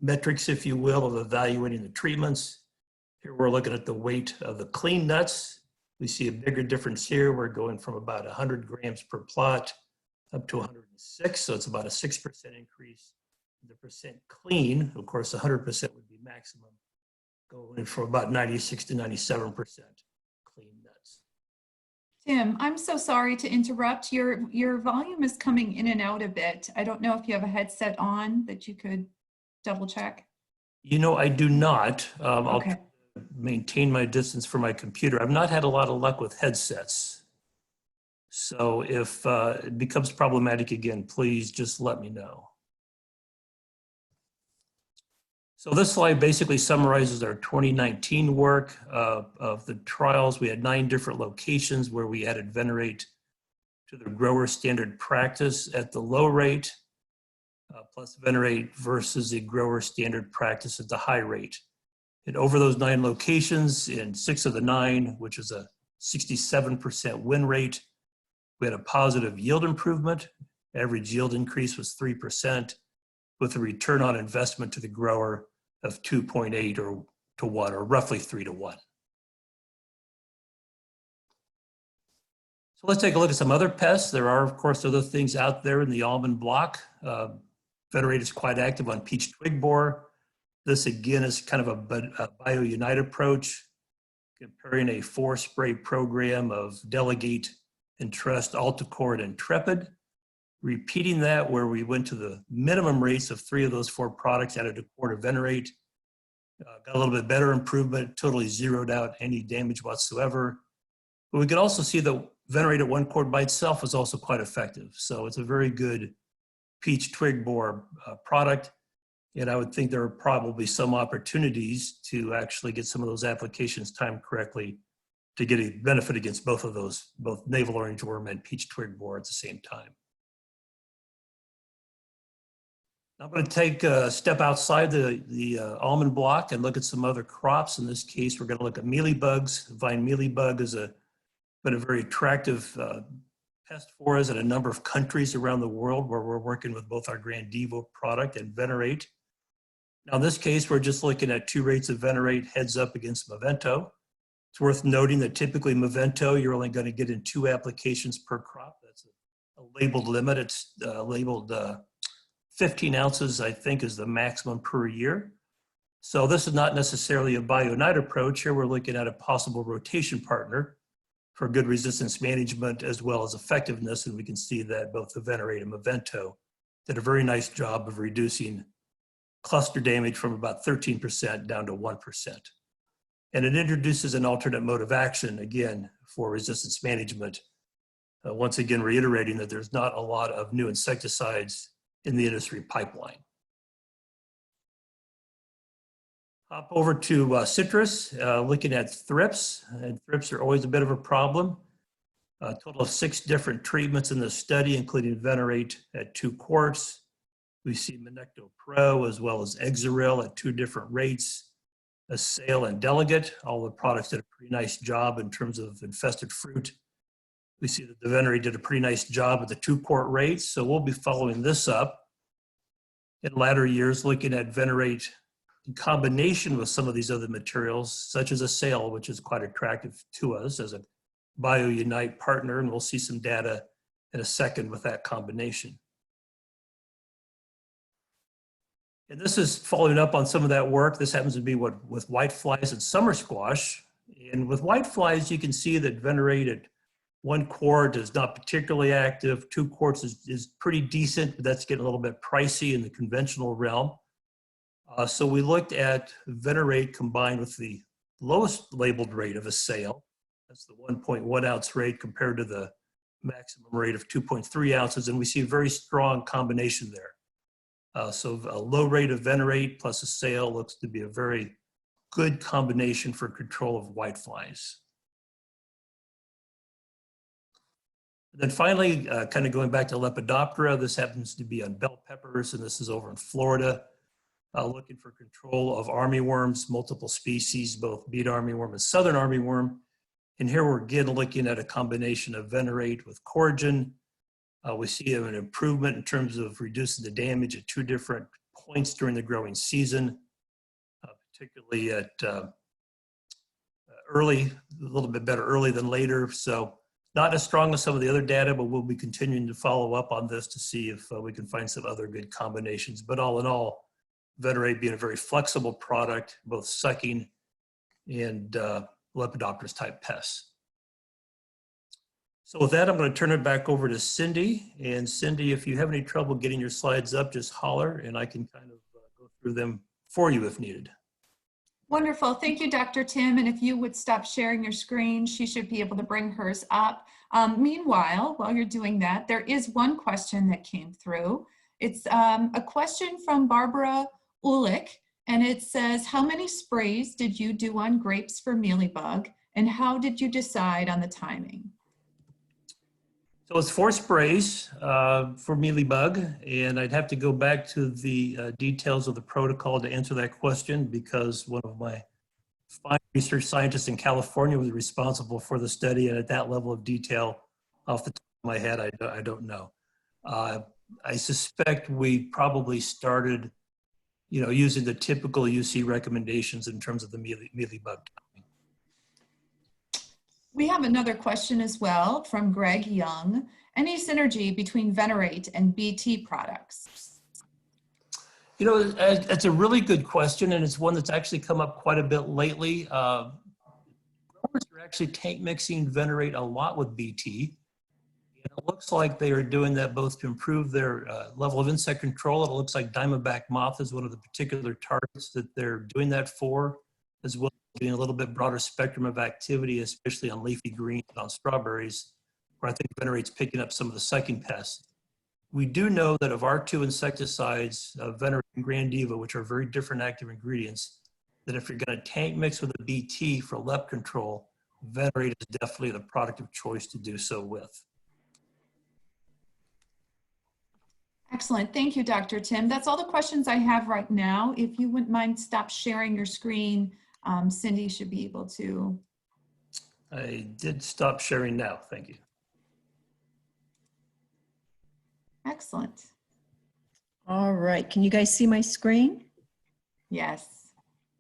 metrics, if you will, of evaluating the treatments. Here we're looking at the weight of the clean nuts. We see a bigger difference here. We're going from about 100 grams per plot up to 106, so it's about a 6% increase. The percent clean, of course, 100% would be maximum, going from about 96 to 97% clean nuts. Tim, I'm so sorry to interrupt. Your volume is coming in and out a bit. I don't know if you have a headset on that you could double check. You know, I do not. I'll Okay. maintain my distance from my computer. I've not had a lot of luck with headsets. So if it becomes problematic again, please just let me know. So this slide basically summarizes our 2019 work of the trials. We had 9 different locations where we added Venerate to the grower standard practice at the low rate, plus Venerate versus the grower standard practice at the high rate. And over those 9 locations, in 6 of the 9, which is a 67% win rate, we had a positive yield improvement. Average yield increase was 3%, with a return on investment to the grower of 2.8 or to 1, or roughly 3 to 1. So let's take a look at some other pests. There are, of course, other things out there in the almond block. Venerate is quite active on peach twig borer. This again is kind of a BioUnite approach, comparing a 4-spray program of Delegate, Entrust, Alticore, and Intrepid. Repeating that where we went to the minimum rates of 3 of those 4 products, added a quart of Venerate, got a little bit better improvement, totally zeroed out any damage whatsoever. But we could also see that Venerate at 1 quart by itself is also quite effective. So it's a very good peach twig borer product. And I would think there are probably some opportunities to actually get some of those applications timed correctly to get a benefit against both of those, both navel orangeworm and peach twig borer at the same time. I'm going to take a step outside the almond block and look at some other crops. In this case, we're going to look at mealy bugs. Vine mealybug has been a very attractive pest for us in a number of countries around the world where we're working with both our Grand Devo product and Venerate. Now, in this case, we're just looking at 2 rates of Venerate heads up against Movento. It's worth noting that typically Movento, you're only going to get in 2 applications per crop. That's a labeled limit. It's labeled 15 ounces, I think, is the maximum per year. So this is not necessarily a BioUnite approach. Here we're looking at a possible rotation partner for good resistance management as well as effectiveness. And we can see that both the Venerate and Movento did a very nice job of reducing cluster damage from about 13% down to 1%. And it introduces an alternate mode of action, again, for resistance management. Once again, reiterating that there's not a lot of new insecticides in the industry pipeline. Hop over to citrus, looking at thrips. And thrips are always a bit of a problem. A total of 6 different treatments in the study, including Venerate at 2 quarts. We see Manecto Pro as well as Exaril at 2 different rates. Assail and Delegate, all the products did a pretty nice job in terms of infested fruit. We see that the Venerate did a pretty nice job at the 2 quart rates. So we'll be following this up in latter years, looking at Venerate in combination with some of these other materials, such as Assail, which is quite attractive to us as a BioUnite partner. And we'll see some data in a second with that combination. And this is following up on some of that work. This happens to be with whiteflies and summer squash. And with whiteflies, you can see that Venerate at 1 quart is not particularly active. 2 quarts is pretty decent, but that's getting a little bit pricey in the conventional realm. So we looked at Venerate combined with the lowest labeled rate of Assail. That's the 1.1 ounce rate compared to the maximum rate of 2.3 ounces. And we see a very strong combination there. So a low rate of Venerate plus Assail looks to be a very good combination for control of whiteflies. And then finally, kind of going back to Lepidoptera, this happens to be on bell peppers, and this is over in Florida, looking for control of armyworms, multiple species, both bead armyworm and southern armyworm. And here we're again looking at a combination of Venerate with Coragen. We see an improvement in terms of reducing the damage at 2 different points during the growing season, particularly at early, a little bit better early than later. So not as strong as some of the other data, but we'll be continuing to follow up on this to see if we can find some other good combinations. But all in all, Venerate being a very flexible product, both sucking and Lepidopterus type pests. So with that, I'm going to turn it back over to Cindy. And Cindy, if you have any trouble getting your slides up, just holler and I can kind of go through them for you if needed. Wonderful. Thank you, Dr. Tim. And if you would stop sharing your screen, she should be able to bring hers up. Meanwhile, while you're doing that, there is one question that came through. It's a question from Barbara Ulick, and it says, how many sprays did you do on grapes for mealybug, and how did you decide on the timing? So it's 4 sprays for mealybug, and I'd have to go back to the details of the protocol to answer that question, because one of my fine research scientists in California was responsible for the study, and at that level of detail, off the top of my head, I don't know. I suspect we probably started, using the typical UC recommendations in terms of the mealybug. We have another question as well from Greg Young. Any synergy between Venerate and BT products? It's a really good question, and it's one that's actually come up quite a bit lately. Growers are actually tank mixing Venerate a lot with BT. And it looks like they are doing that both to improve their level of insect control. It looks like diamondback moth is one of the particular targets that they're doing that for, as well as getting a little bit broader spectrum of activity, especially on leafy greens and on strawberries, where I think Venerate's picking up some of the sucking pests. We do know that of our 2 insecticides, Venerate and Grandiva, which are very different active ingredients, that if you're going to tank mix with a BT for lep control, Venerate is definitely the product of choice to do so with. Excellent. Thank you, Dr. Tim. That's all the questions I have right now. If you wouldn't mind, stop sharing your screen. Cindy should be able to. I did stop sharing now. Thank you. Excellent. All right, can you guys see my screen? Yes.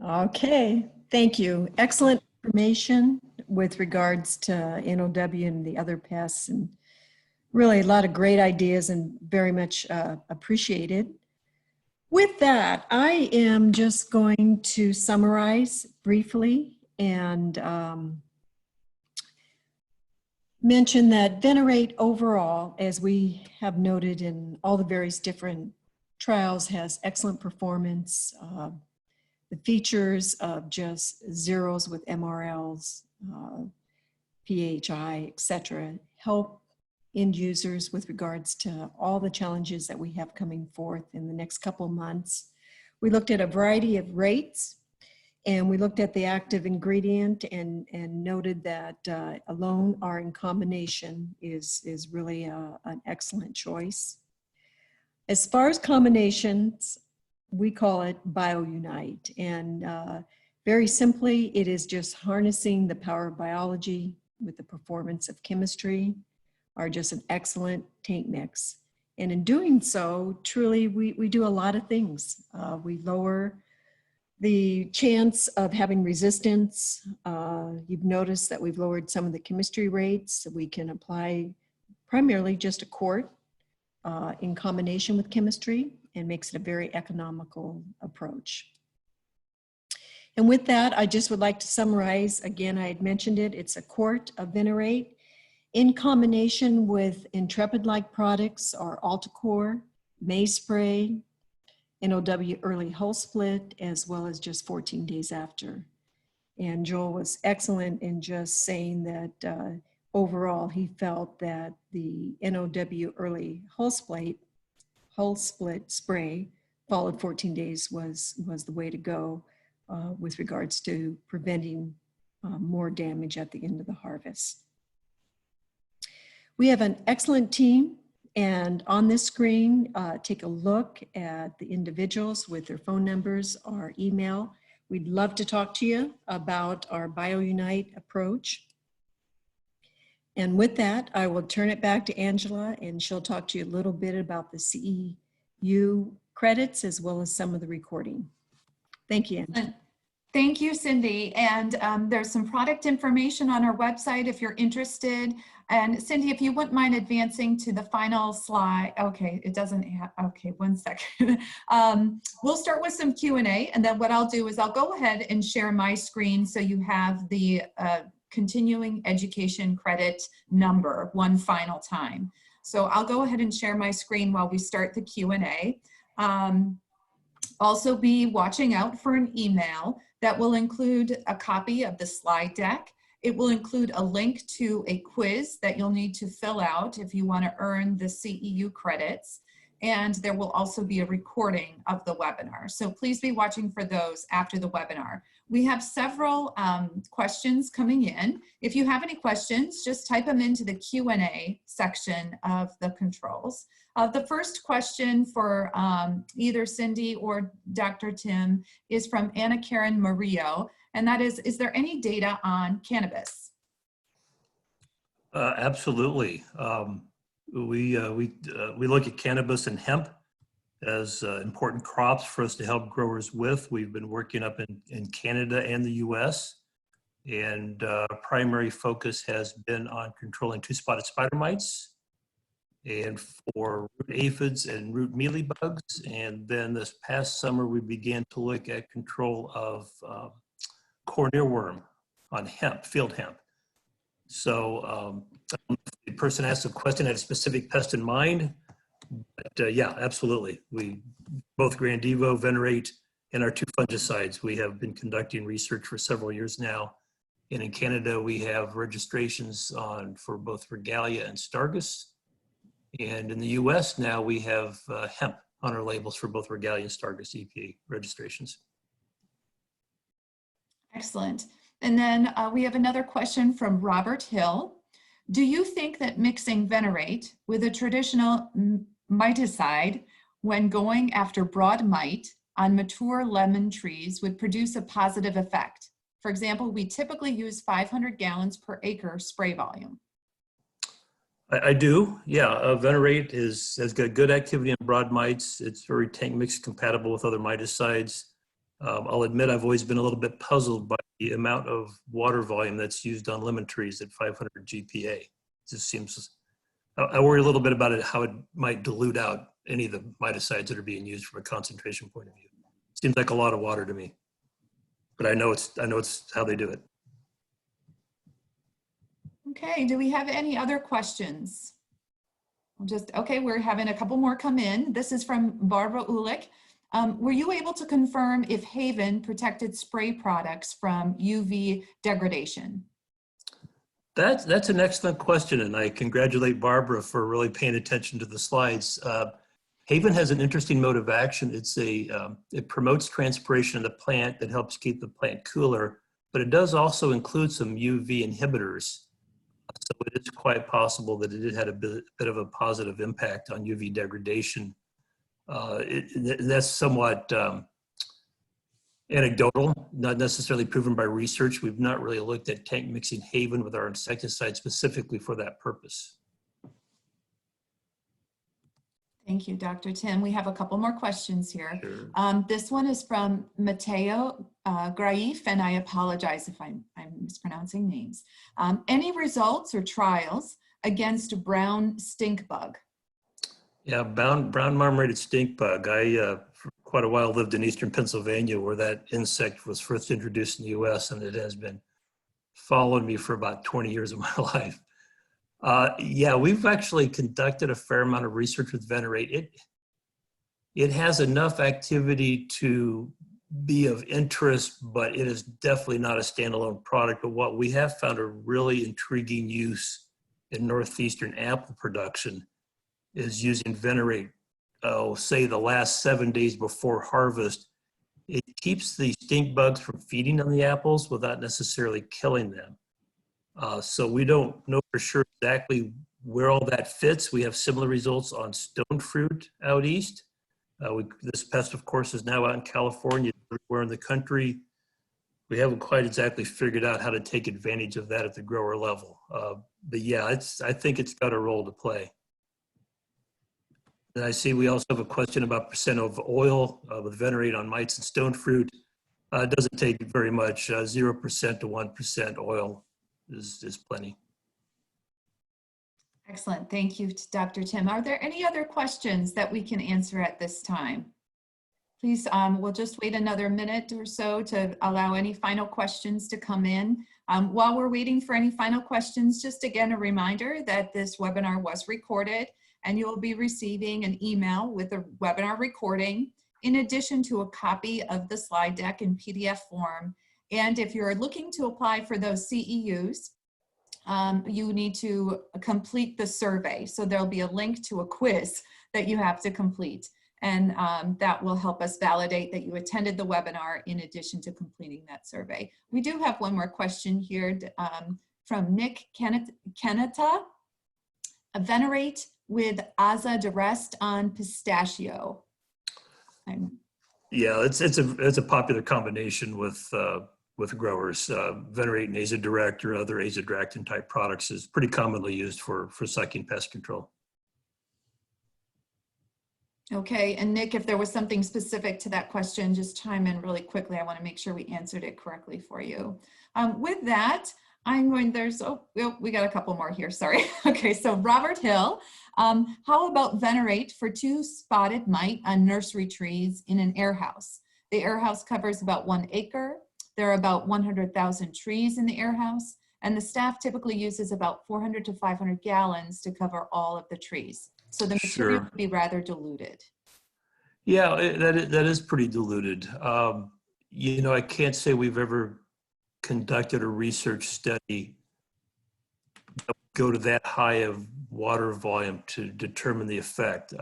Okay, thank you. Excellent information with regards to NOW and the other pests, and really a lot of great ideas and very much appreciated. With that, I am just going to summarize briefly and mention that Venerate overall, as we have noted in all the various different trials, has excellent performance. The features of just zeros with MRLs, PHI, etc., help end users with regards to all the challenges that we have coming forth in the next couple of months. We looked at a variety of rates, and we looked at the active ingredient and noted that alone or in combination is really an excellent choice. As far as combinations, we call it BioUnite, and very simply, it is just harnessing the power of biology with the performance of chemistry, are just an excellent tank mix. And in doing so, truly, we do a lot of things. We lower the chance of having resistance. You've noticed that we've lowered some of the chemistry rates. We can apply primarily just a quart in combination with chemistry, and makes it a very economical approach. And with that, I just would like to summarize. Again, I had mentioned it. It's a quart of Venerate in combination with Intrepid-like products are Altacore, May Spray, NOW Early Hull Split, as well as just 14 days after. And Joel was excellent in just saying that overall he felt that the NOW Early Hull Split spray followed 14 days was the way to go with regards to preventing more damage at the end of the harvest. We have an excellent team, and on this screen, take a look at the individuals with their phone numbers or email. We'd love to talk to you about our BioUnite approach. And with that, I will turn it back to Angela, and she'll talk to you a little bit about the CEU credits as well as some of the recording. Thank you, Angela. Thank you, Cindy. And there's some product information on our website if you're interested. And Cindy, if you wouldn't mind advancing to the final slide. Okay, it doesn't have, okay, one second. We'll start with some Q&A, and then what I'll do is I'll go ahead and share my screen so you have the continuing education credit number one final time. So I'll go ahead and share my screen while we start the Q&A. Also be watching out for an email that will include a copy of the slide deck. It will include a link to a quiz that you'll need to fill out if you want to earn the CEU credits. And there will also be a recording of the webinar. So please be watching for those after the webinar. We have several questions coming in. If you have any questions, just type them into the Q&A section of the controls. The first question for either Cindy or Dr. Tim is from Anna Karen Murillo, and that is there any data on cannabis? Absolutely. We look at cannabis and hemp as important crops for us to help growers with. We've been working up in Canada and the US, and primary focus has been on controlling two-spotted spider mites and for root aphids and root mealy bugs. And then this past summer, we began to look at control of corn earworm on hemp, field hemp. So the person asked a question had a specific pest in mind, but yeah, absolutely. We, both Grandivo, Venerate, and our two fungicides, we have been conducting research for several years now. And in Canada, we have registrations for both Regalia and Stargus. And in the US now, we have hemp on our labels for both Regalia and Stargus EPA registrations. Excellent. And then we have another question from Robert Hill. Do you think that mixing Venerate with a traditional miticide when going after broad mite on mature lemon trees would produce a positive effect? For example, we typically use 500 gallons per acre spray volume. I do, yeah. Venerate has got good activity in broad mites. It's very tank mix compatible with other miticides. I'll admit I've always been a little bit puzzled by the amount of water volume that's used on lemon trees at 500 GPA. It just seems, I worry a little bit about it, how it might dilute out any of the miticides that are being used from a concentration point of view. Seems like a lot of water to me, but I know it's how they do it. Okay, do we have any other questions? Okay, we're having a couple more come in. This is from Barbara Ulick. Were you able to confirm if Haven protected spray products from UV degradation? That's an excellent question, and I congratulate Barbara for really paying attention to the slides. Haven has an interesting mode of action. It promotes transpiration of the plant that helps keep the plant cooler, but it does also include some UV inhibitors. So it is quite possible that it had a bit of a positive impact on UV degradation. That's somewhat anecdotal, not necessarily proven by research. We've not really looked at tank mixing Haven with our insecticide specifically for that purpose. Thank you, Dr. Tim. We have a couple more questions here. Sure. This one is from Mateo Graif, and I apologize if I'm mispronouncing names. Any results or trials against brown stink bug? Yeah, brown marmorated stink bug. I, for quite a while, lived in eastern Pennsylvania where that insect was first introduced in the US, and it has been following me for about 20 years of my life. Yeah, we've actually conducted a fair amount of research with Venerate. It has enough activity to be of interest, but it is definitely not a standalone product. But what we have found a really intriguing use in northeastern apple production is using Venerate, say the last 7 days before harvest. It keeps the stink bugs from feeding on the apples without necessarily killing them. So we don't know for sure exactly where all that fits. We have similar results on stone fruit out east. This pest, of course, is now out in California, everywhere in the country. We haven't quite exactly figured out how to take advantage of that at the grower level. But yeah, I think it's got a role to play. And I see we also have a question about percent of oil with Venerate on mites and stone fruit. It doesn't take very much, 0% to 1% oil is plenty. Excellent, thank you, Dr. Tim. Are there any other questions that we can answer at this time? Please, we'll just wait another minute or so to allow any final questions to come in. While we're waiting for any final questions, just again, a reminder that this webinar was recorded and you will be receiving an email with a webinar recording in addition to a copy of the slide deck in PDF form. And if you're looking to apply for those CEUs, you need to complete the survey. So there'll be a link to a quiz that you have to complete. And that will help us validate that you attended the webinar in addition to completing that survey. We do have one more question here from Nick Kenata. Venerate with Aza de Rest on pistachio. Yeah, it's a popular combination with growers. Venerate and Azadirect or other azadirachtin type products is pretty commonly used for sucking pest control. Okay, and Nick, if there was something specific to that question, just chime in really quickly. I want to make sure we answered it correctly for you. With that, I'm going, we got a couple more here, sorry. Okay, so Robert Hill, how about Venerate for 2 spotted mite on nursery trees in an air house? The air house covers about 1 acre. There are about 100,000 trees in the air house, and the staff typically uses about 400 to 500 gallons to cover all of the trees. So the material would be rather diluted. Yeah, that is pretty diluted. You know, I can't say we've ever conducted a research study that would go to that high of water volume to determine the effect.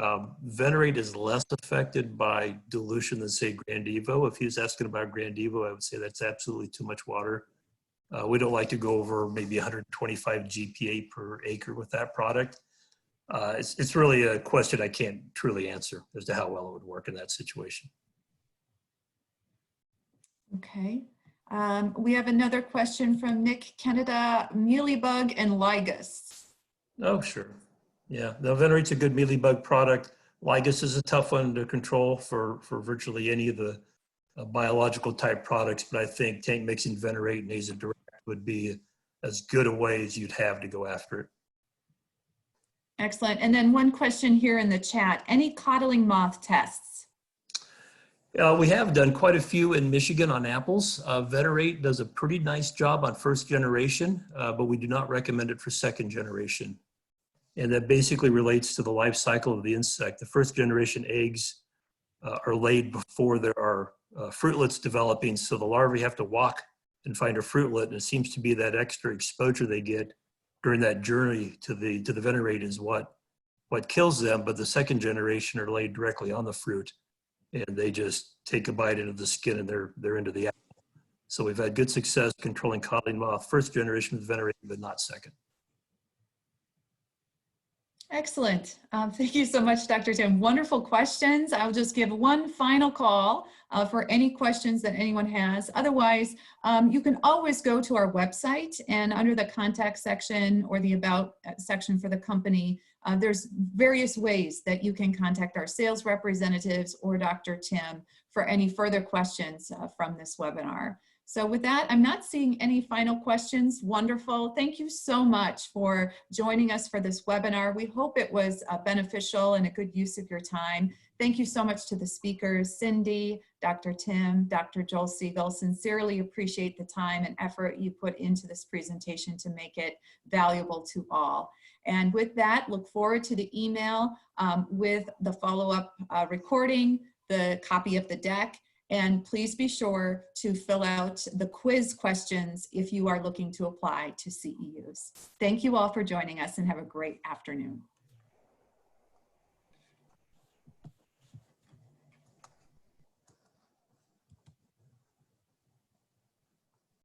Venerate is less affected by dilution than, say, Grandivo. If he was asking about Grandivo, I would say that's absolutely too much water. We don't like to go over maybe 125 GPA per acre with that product. It's really a question I can't truly answer as to how well it would work in that situation. Okay. We have another question from Nick Canada, Mealybug and Ligus. Oh, sure. Yeah, no, Venerate's a good mealybug product. Ligus is a tough one to control for virtually any of the biological type products, but I think tank mixing Venerate and Azadirect would be as good a way as you'd have to go after it. Excellent. And then one question here in the chat, any coddling moth tests? We have done quite a few in Michigan on apples. Venerate does a pretty nice job on 1st generation, but we do not recommend it for 2nd generation. And that basically relates to the life cycle of the insect. The 1st generation eggs are laid before there are fruitlets developing, so the larvae have to walk and find a fruitlet, and it seems to be that extra exposure they get during that journey to the Venerate is what kills them. But the 2nd generation are laid directly on the fruit, and they just take a bite into the skin and they're into the apple. So we've had good success controlling coddling moth 1st generation with Venerate, but not 2nd. Excellent. Thank you so much, Dr. Tim. Wonderful questions. I'll just give one final call for any questions that anyone has. Otherwise, you can always go to our website, and under the contact section or the about section for the company, there's various ways that you can contact our sales representatives or Dr. Tim for any further questions from this webinar. So with that, I'm not seeing any final questions. Wonderful. Thank you so much for joining us for this webinar. We hope it was beneficial and a good use of your time. Thank you so much to the speakers, Cindy, Dr. Tim, Dr. Joel Siegel. Sincerely appreciate the time and effort you put into this presentation to make it valuable to all. And with that, look forward to the email with the follow-up recording, the copy of the deck, and please be sure to fill out the quiz questions if you are looking to apply to CEUs. Thank you all for joining us, and have a great afternoon.